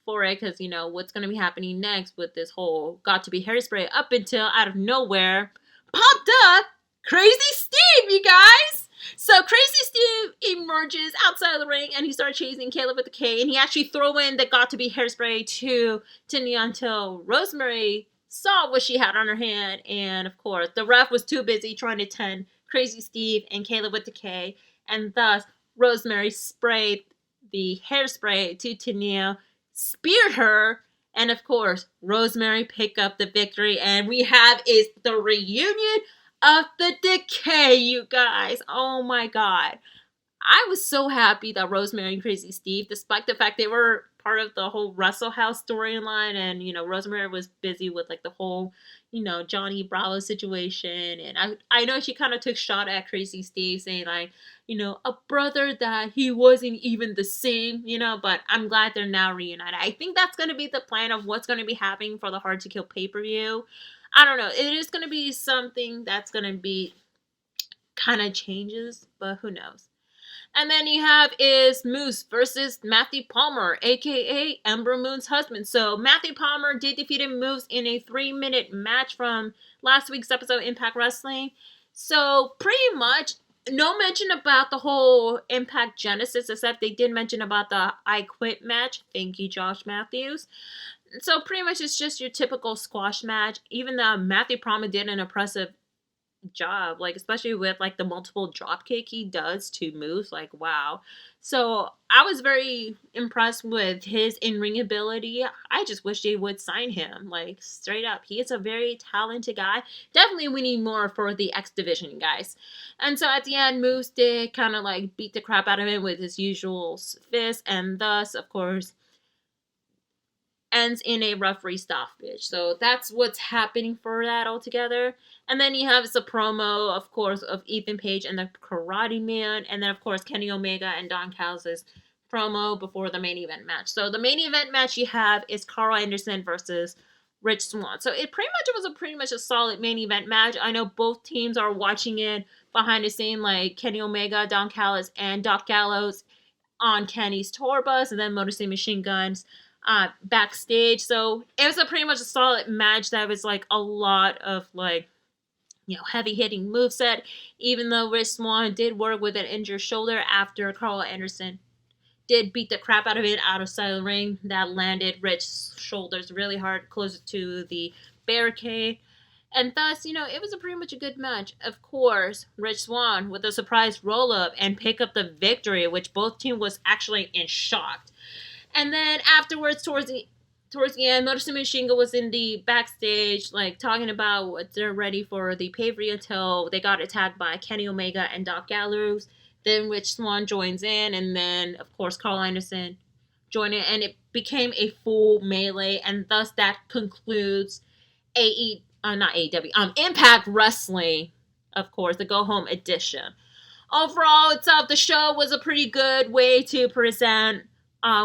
for it, because what's going to be happening next with this whole got to be hairspray, up until out of nowhere popped up Crazy Steve, you guys. So Crazy Steve emerges outside of the ring and he starts chasing Caleb with the K, and he actually threw in the got to be hairspray to Nia until Rosemary saw what she had on her hand, and of course the ref was too busy trying to tend Crazy Steve and Caleb with the K, and thus Rosemary sprayed the hairspray to Tania, speared her, and of course Rosemary picked up the victory, and we have is the reunion of the Decay, you guys. Oh my god. I was so happy that Rosemary and Crazy Steve, despite the fact they were part of the whole Wrestle House storyline, and Rosemary was busy with like the whole Johnny Bravo situation, and I know she kind of took shot at Crazy Steve, saying like a brother that he wasn't even the same, but I'm glad they're now reunited. I think that's going to be the plan of what's going to be happening for the Hard to Kill pay-per-view. I don't know, it is going to be something that's going to be kind of changes, but who knows. And then you have is Moose versus Matthew Palmer, aka Ember Moon's husband. So Matthew Palmer did defeat Moose in a 3-minute match from last week's episode of Impact Wrestling. So pretty much no mention about the whole Impact Genesis, except they did mention about the I Quit match. Thank you, Josh Matthews. So pretty much it's just your typical squash match. Even though Matthew Palmer did an impressive job, like especially with like the multiple drop kick he does to moves, like wow. So I was very impressed with his in-ring ability. I just wish they would sign him, like straight up. He is a very talented guy. Definitely we need more for the X division, guys. And so at the end, Moose did kind of like beat the crap out of him with his usual fist, and thus of course ends in a referee stoppage. So that's what's happening for that altogether. And then you have the promo, of course, of Ethan Page and the Karate Man. And then, of course, Kenny Omega and Don Callis' promo before the main event match. So the main event match you have is Carl Anderson versus Rich Swann. So it was pretty much a solid main event match. I know both teams are watching it behind the scene, like Kenny Omega, Don Callis, and Doc Gallows on Kenny's tour bus, and then Motor City Machine Guns backstage. So it was pretty much a solid match that was like a lot of like, you know, heavy hitting moveset, even though Rich Swann did work with an injured shoulder after Carl Anderson did beat the crap out of it out of sight of the ring. That landed Rich's shoulders really hard closer to the barricade. And thus, you know, it was pretty much a good match. Of course, Rich Swann with a surprise roll-up and pick up the victory, which both teams was actually in shock. And then afterwards, towards the end, Motor City Machine Gun was in the backstage, like, talking about what they're ready for the pay-per-view until they got attacked by Kenny Omega and Doc Gallows. Then Rich Swann joins in, and then, of course, Carl Anderson joined in, and it became a full melee, and thus that concludes Impact Wrestling, of course, the go-home edition. Overall, itself, the show was a pretty good way to present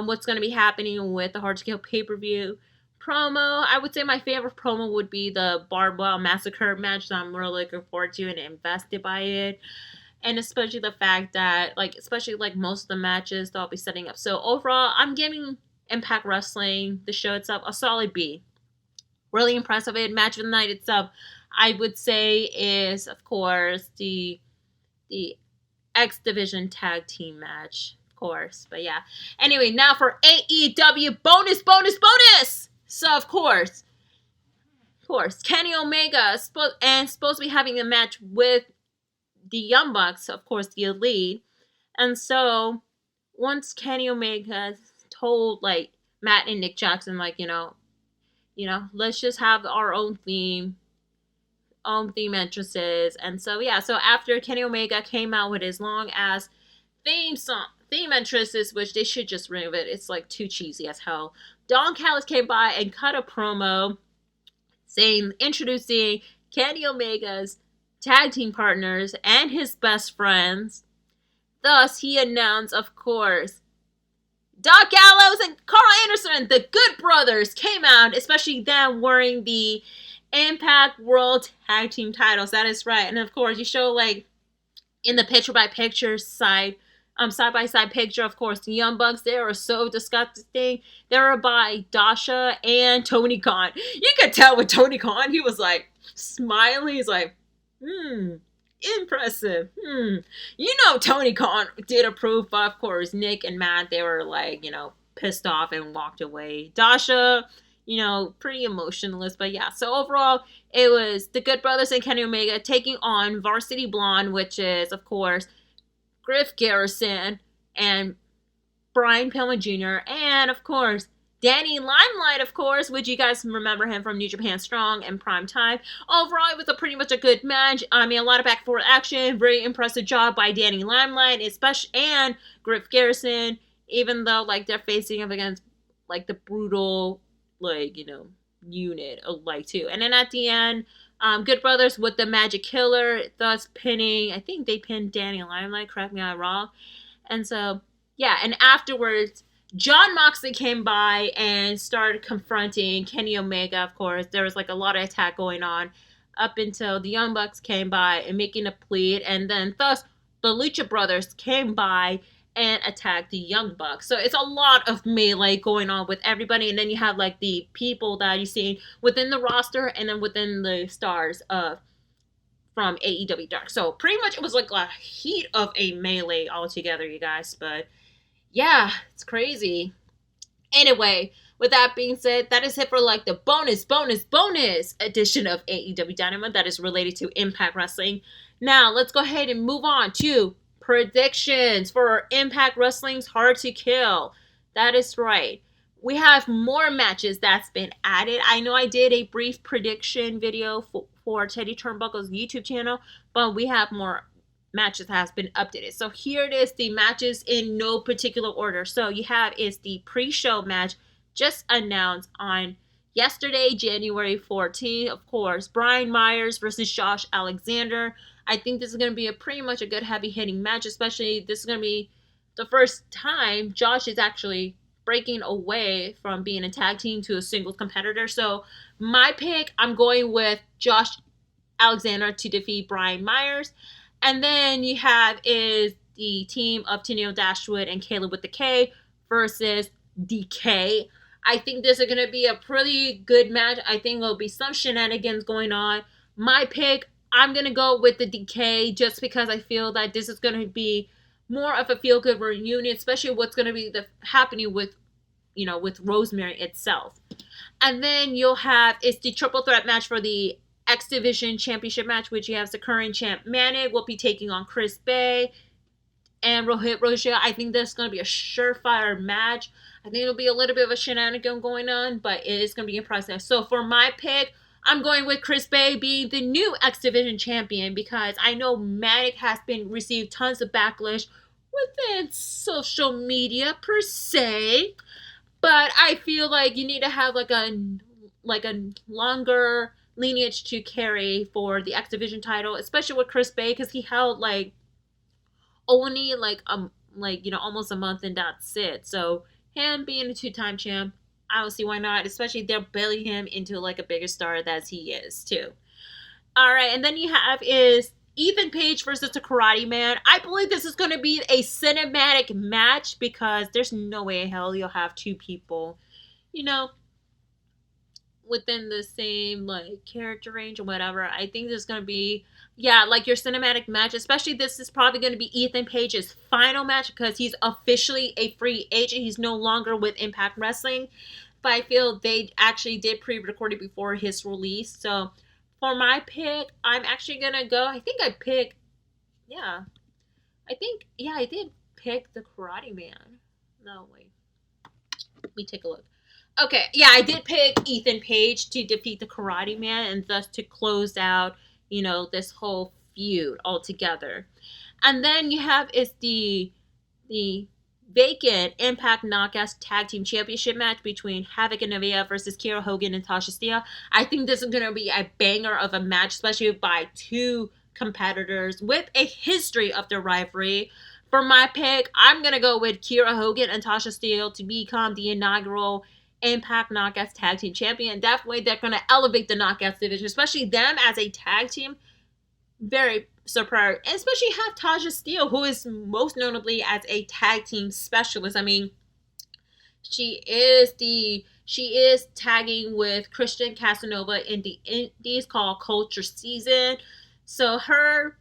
what's going to be happening with the Hard to Kill pay-per-view. Promo, I would say my favorite promo would be the Barbell Massacre match that I'm really looking forward to and invested by it. And especially the fact that, like, especially like most of the matches they'll be setting up. So overall, I'm giving Impact Wrestling, the show itself, a solid B. Really impressive. Match of the night itself, I would say, is, of course, the X Division Tag Team match. Course, but yeah. Anyway, now for AEW bonus. So of course, Kenny Omega supposed to be having a match with the Young Bucks, of course, the Elite. And so once Kenny Omega told like Matt and Nick Jackson, like, you know, let's just have our own theme entrances. And so yeah, so after Kenny Omega came out with his long ass theme entrances, which they should just remove it. It's like too cheesy as hell. Don Callis came by and cut a promo introducing Kenny Omega's tag team partners and his best friends. Thus, he announced, of course, Doc Gallows and Carl Anderson, the Good Brothers, came out, especially them wearing the Impact World Tag Team titles. That is right. And of course, you show like in the picture-by-picture side-by-side picture, of course, the Young Bucks, they were so disgusting. They were by Dasha and Tony Khan. You could tell with Tony Khan, he was like smiling. He's like, impressive. You know Tony Khan did approve, but of course, Nick and Matt, they were like, you know, pissed off and walked away. Dasha, you know, pretty emotionless, but yeah. So overall, it was the Good Brothers and Kenny Omega taking on Varsity Blonde, which is, of course, Griff Garrison and Brian Pillman Jr. and, of course, Danny Limelight, of course, which you guys remember him from New Japan Strong and Prime Time. Overall, it was pretty much a good match. I mean, a lot of back and forth action. Very impressive job by Danny Limelight, especially, and Griff Garrison, even though, like, they're facing up against, like, the brutal, like, you know, unit of, like, too. And then at the end, Good Brothers with the Magic Killer, thus pinning, I think they pinned Danny Limelight, correct me if I'm wrong. And so, yeah, and afterwards, Jon Moxley came by and started confronting Kenny Omega, of course. There was like a lot of attack going on up until the Young Bucks came by and making a plea. And then thus, the Lucha Brothers came by and attacked the Young Bucks. So it's a lot of melee going on with everybody, and then you have like the people that you see within the roster and then within the stars of from AEW Dark. So pretty much it was like a heat of a melee altogether, you guys. But yeah, it's crazy. Anyway, with that being said, that is it for like the bonus edition of AEW Dynamite that is related to Impact Wrestling. Now, let's go ahead and move on to predictions for Impact Wrestling's Hard to Kill. That is right. We have more matches that's been added. I know I did a brief prediction video for Teddy Turnbuckle's YouTube channel, but we have more matches that has been updated. So here it is, the matches in no particular order. So you have is the pre-show match just announced on yesterday, January 14th. Of course, Brian Myers versus Josh Alexander. I think this is going to be a pretty much a good heavy-hitting match, especially this is going to be the first time Josh is actually breaking away from being a tag team to a singles competitor. So my pick, I'm going with Josh Alexander to defeat Brian Myers. And then you have is the team of Tenille Dashwood and Caleb with the K versus DK. I think this is going to be a pretty good match. I think there'll be some shenanigans going on. My pick, I'm going to go with the DK just because I feel that this is going to be more of a feel-good reunion, especially what's going to be happening with, with Rosemary itself. And then you'll have, it's the triple threat match for the X Division Championship match, which you have the current champ Manik will be taking on Chris Bay and Rohit Rosha. I think this is going to be a surefire match. I think it'll be a little bit of a shenanigan going on, but it is going to be impressive. So for my pick, I'm going with Chris Bay being the new X Division champion because I know Manik has been received tons of backlash within social media per se, but I feel like you need to have like a longer lineage to carry for the X Division title, especially with Chris Bay because he held like only almost a month and that's it. So him being a two-time champ, I don't see why not, especially they're building him into like a bigger star that he is too. All right, and then you have is Ethan Page versus the Karate Man. I believe this is going to be a cinematic match because there's no way in hell you'll have two people, within the same like character range or whatever. I think this is going to be like your cinematic match, especially this is probably going to be Ethan Page's final match because he's officially a free agent. He's no longer with Impact Wrestling, but I feel they actually did pre-record it before his release. So for my pick, I'm actually going to go, I did pick the Karate Man. No, wait. Let me take a look. Okay, I did pick Ethan Page to defeat the Karate Man and thus to close out, this whole feud altogether. And then you have is the vacant Impact Knockouts Tag Team Championship match between Havoc and Nevaeh versus Kiera Hogan and Tasha Steele. I think this is going to be a banger of a match, especially by two competitors with a history of their rivalry. For my pick, I'm going to go with Kiera Hogan and Tasha Steele to become the inaugural Impact Knockouts Tag Team Champion. Definitely, they're going to elevate the Knockouts division, especially them as a tag team. Very superb. And especially have Tasha Steele, who is most notably as a tag team specialist. I mean, she is tagging with Christian Casanova in the Indies called Culture Season. So her,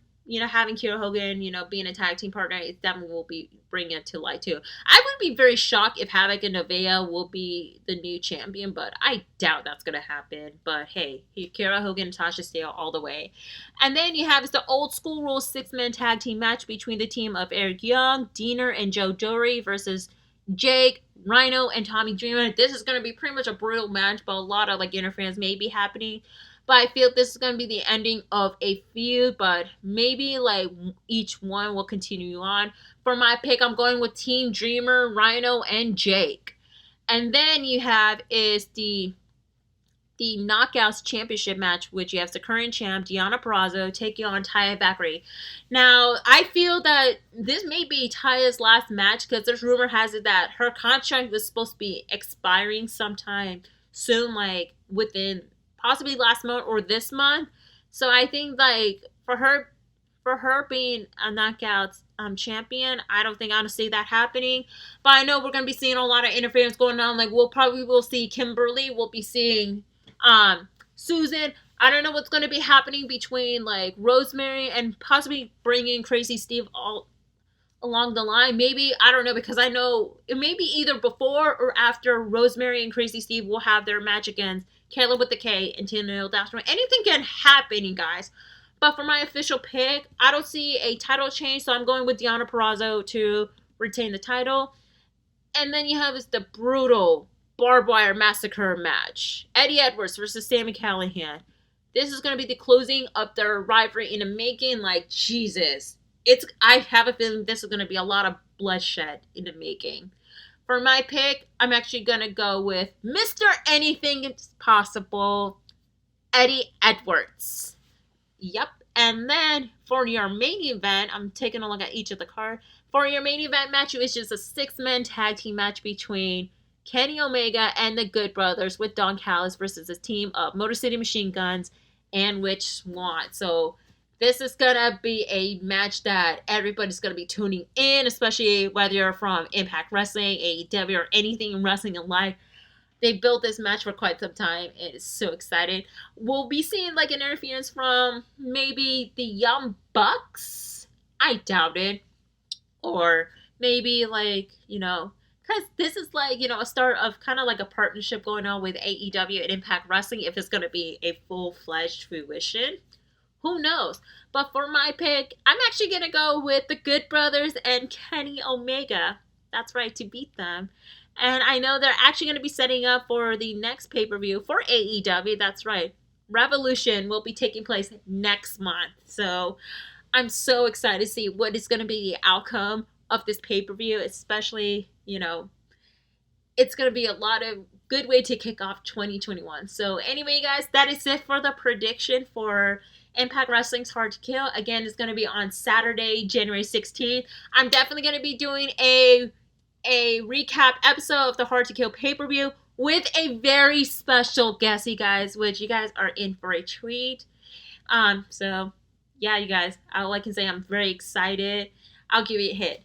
having Kiera Hogan, being a tag team partner, it definitely will be bringing it to light too. I would be very shocked if Havoc and Nevaeh will be the new champion, but I doubt that's going to happen. But hey, Kiera Hogan and Tasha Steele all the way. And then you have the old school rules 6-man tag team match between the team of Eric Young, Diener, and Joe Dory versus Jake, Rhino, and Tommy Dreamer. This is going to be pretty much a brutal match, but a lot of interference may be happening. But I feel this is going to be the ending of a feud, but maybe each one will continue on. For my pick, I'm going with Team Dreamer, Rhino, and Jake. And then you have is the Knockouts Championship match, which you have the current champ, Deonna Purrazzo, taking on Taya Valkyrie. Now, I feel that this may be Taya's last match because there's rumor has it that her contract was supposed to be expiring sometime soon, within possibly last month or this month. So I think for her for her being a knockout champion, I don't think I want to see that happening. But I know we're going to be seeing a lot of interference going on. Like, we'll see Kimberly. We'll be seeing Susan. I don't know what's going to be happening between, like, Rosemary and possibly bringing Crazy Steve all along the line. Maybe, I don't know, because I know it may be either before or after Rosemary and Crazy Steve will have their match against Kayla with the K and Tennille Dashman. Anything can happen, you guys. But for my official pick, I don't see a title change, so I'm going with Deonna Purrazzo to retain the title. And then you have the brutal barbed wire massacre match. Eddie Edwards versus Sami Callihan. This is going to be the closing of their rivalry in the making. Like, Jesus. I have a feeling this is going to be a lot of bloodshed in the making. For my pick, I'm actually going to go with Mr. Anything is Possible, Eddie Edwards. Yep. And then for your main event, I'm taking a look at each of the cards. For your main event match, it's just a 6-man tag team match between Kenny Omega and the Good Brothers with Don Callis versus a team of Motor City Machine Guns and Witch Swan. So this is going to be a match that everybody's going to be tuning in, especially whether you're from Impact Wrestling, AEW, or anything in wrestling in life. They built this match for quite some time. It is so exciting. We'll be seeing like an interference from maybe the Young Bucks. I doubt it. Or maybe like, because this is like, a start of kind of like a partnership going on with AEW and Impact Wrestling if it's going to be a full-fledged fruition. Who knows? But for my pick, I'm actually going to go with the Good Brothers and Kenny Omega. That's right, to beat them. And I know they're actually going to be setting up for the next pay-per-view for AEW. That's right. Revolution will be taking place next month. So I'm so excited to see what is going to be the outcome of this pay-per-view, especially, it's going to be a lot of good way to kick off 2021. So anyway, guys, that is it for the prediction for Impact Wrestling's Hard to Kill. Again, it's going to be on Saturday, January 16th. I'm definitely going to be doing a recap episode of the Hard to Kill pay-per-view with a very special guest, you guys, which you guys are in for a treat. So yeah, you guys, all I can say, I'm very excited. I'll give you a hint.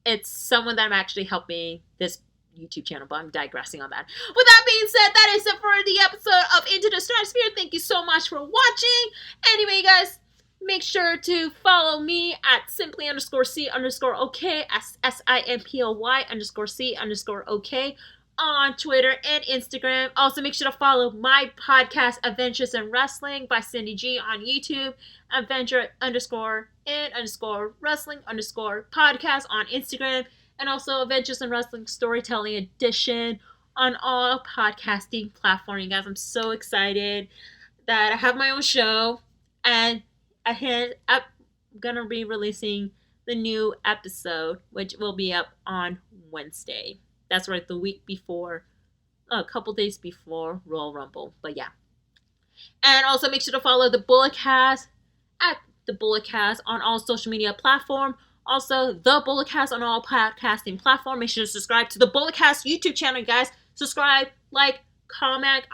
It's someone that I'm actually helping this YouTube channel, but I'm digressing on that. With that being said, that is it for the episode of Into the Stratusphere. Thank you so much for watching. Anyway, guys, make sure to follow me at simply_C_OK, SIMPLY_C_OK on Twitter and Instagram. Also, make sure to follow my podcast, Adventures in Wrestling by Cindy G on YouTube, Adventure_in_wrestling_podcast on Instagram, and also Adventures in Wrestling Storytelling Edition on all podcasting platforms. You guys, I'm so excited that I have my own show, and I'm going to be releasing the new episode, which will be up on Wednesday. That's right, the week before, a couple days before Royal Rumble. But yeah. And also make sure to follow the Bulletcast at the Bulletcast on all social media platforms. Also, the Bulletcast on all podcasting platforms. Make sure to subscribe to the Bulletcast YouTube channel, guys. Subscribe, like, comment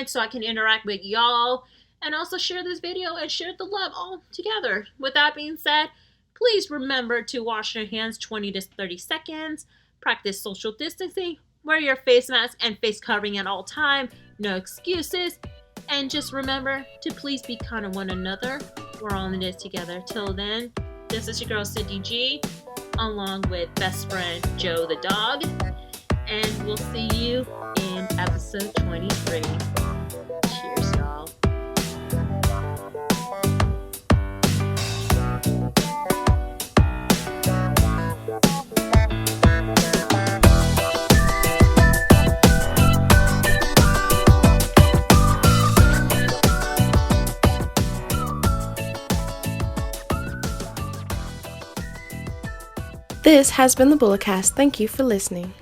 so I can interact with y'all. And also share this video and share the love all together. With that being said, please remember to wash your hands 20 to 30 seconds. Practice social distancing. Wear your face mask and face covering at all time. No excuses. And just remember to please be kind to one another. We're all in this together. Till then, this is your girl Cindy G, along with best friend Joe the dog. And we'll see you in episode 23. Cheers, y'all. This has been the Bulletcast. Thank you for listening.